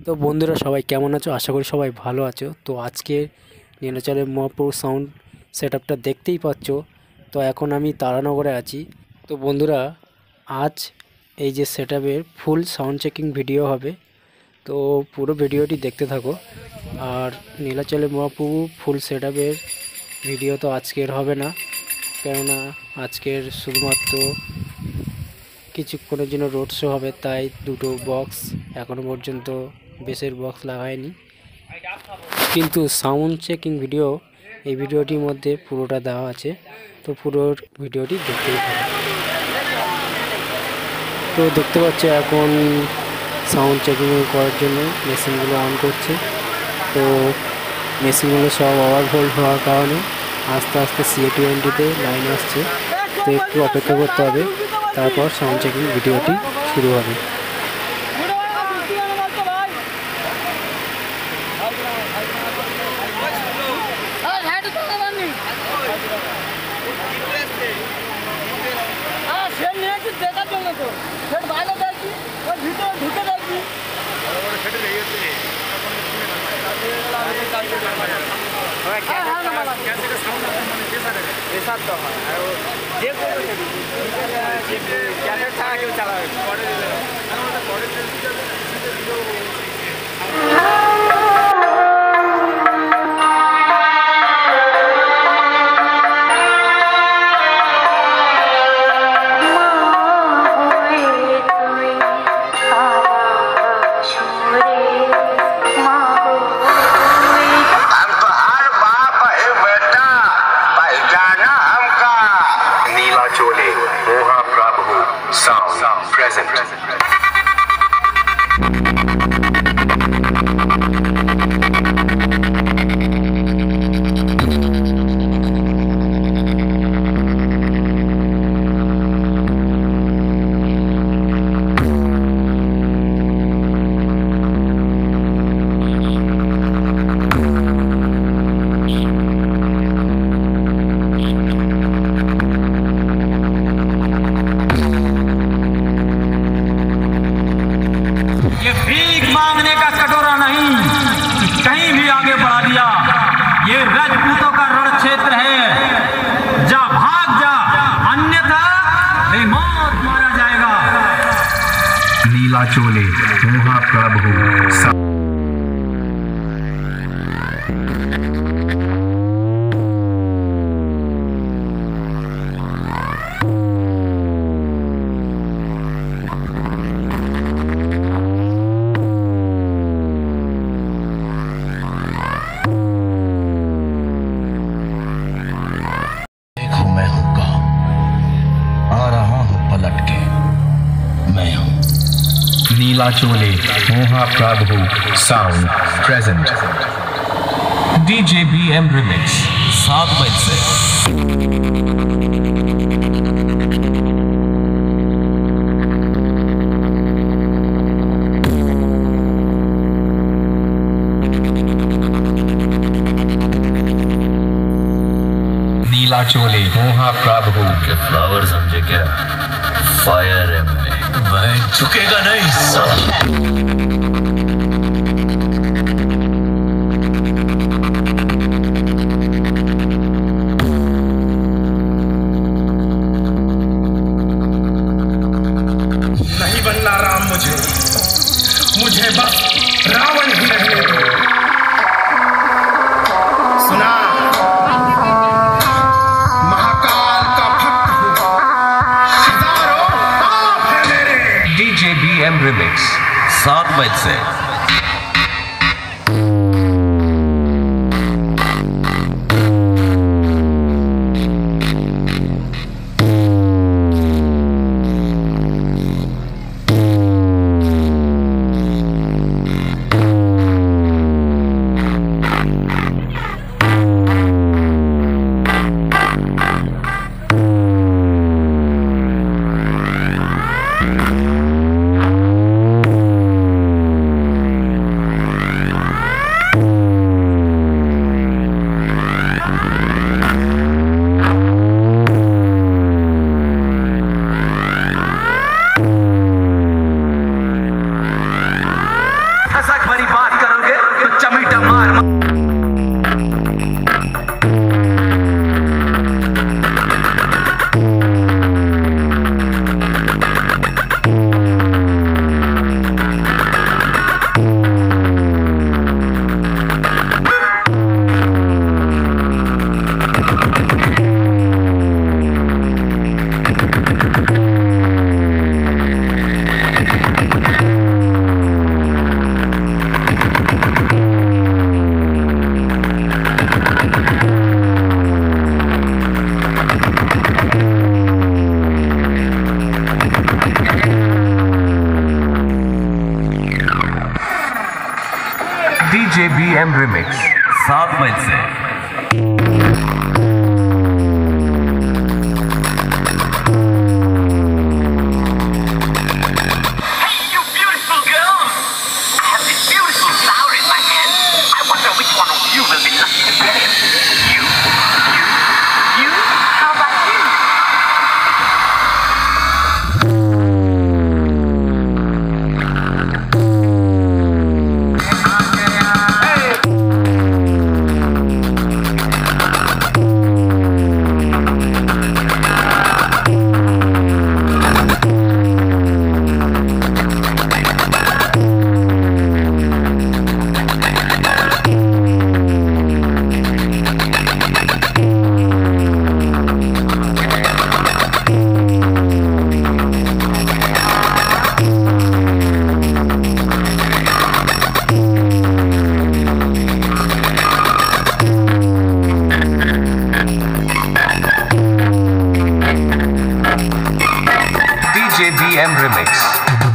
তো বন্ধুরা সবাই কেমন আছো? আশা করি সবাই ভালো আছো। তো আজকে নীলা চলে মহাপ্রভু সাউন্ড সেটআপটা দেখতেই পাচ্ছ। তো এখন আমি তারানগরে আছি। তো বন্ধুরা আজ এই যে সেটআপের ফুল সাউন্ড চেকিং ভিডিও হবে, তো পুরো ভিডিওটি দেখতে থাকো। আর নীলা চলে মহাপ্রভু ফুল সেটআপের ভিডিও তো আজকের হবে না, কেননা আজকের শুধুমাত্র কিছুক্ষণের জন্য রোড শো হবে, তাই দুটো বক্স এখনো পর্যন্ত বেসের বক্স লাগায়নি, কিন্তু সাউন্ড চেকিং ভিডিও এই ভিডিওটির মধ্যে পুরোটা দেওয়া আছে। তো পুরো ভিডিওটি দেখতেই পাবে। তো দেখতে পাচ্ছ এখন সাউন্ড চেকিং করার জন্য মেশিনগুলো অন করছে। তো মেশিনগুলো সব ওভারভোল্ট হওয়ার কারণে আস্তে আস্তে CA20-তে লাইন আসছে। তো একটু অপেক্ষা করতে হবে, তারপর সাউন্ড চেকিং ভিডিওটি শুরু হবে। Lila Chole Mahaprabhu sound present. ये भीख मांगने का कटोरा नहीं कि कहीं भी आगे बढ़ा दिया। ये राजपूतों का रण क्षेत्र है, जा भाग जा, अन्यथा मौत मारा जाएगा। Lila Chole Mahaprabhu sound. मैं हूं कौन, आ रहा हूं पलट के, मैं हूं Lila Chole Mahaprabhu sound present. DJ BM Remix 7 बजे से। Lila Chole Mahaprabhu के फ्लावर समझे क्या, फायर है मैं झुकेगा नहीं साला। नहीं बनना राम मुझे, मुझे बस रावण ही रहने दो। सुना, महाकाल का भक्त हूँ, हजारों पाप है मेरे। DJ BM Remix 7 बजे से। DJ BM Remix 7 मील से DJ BM Remix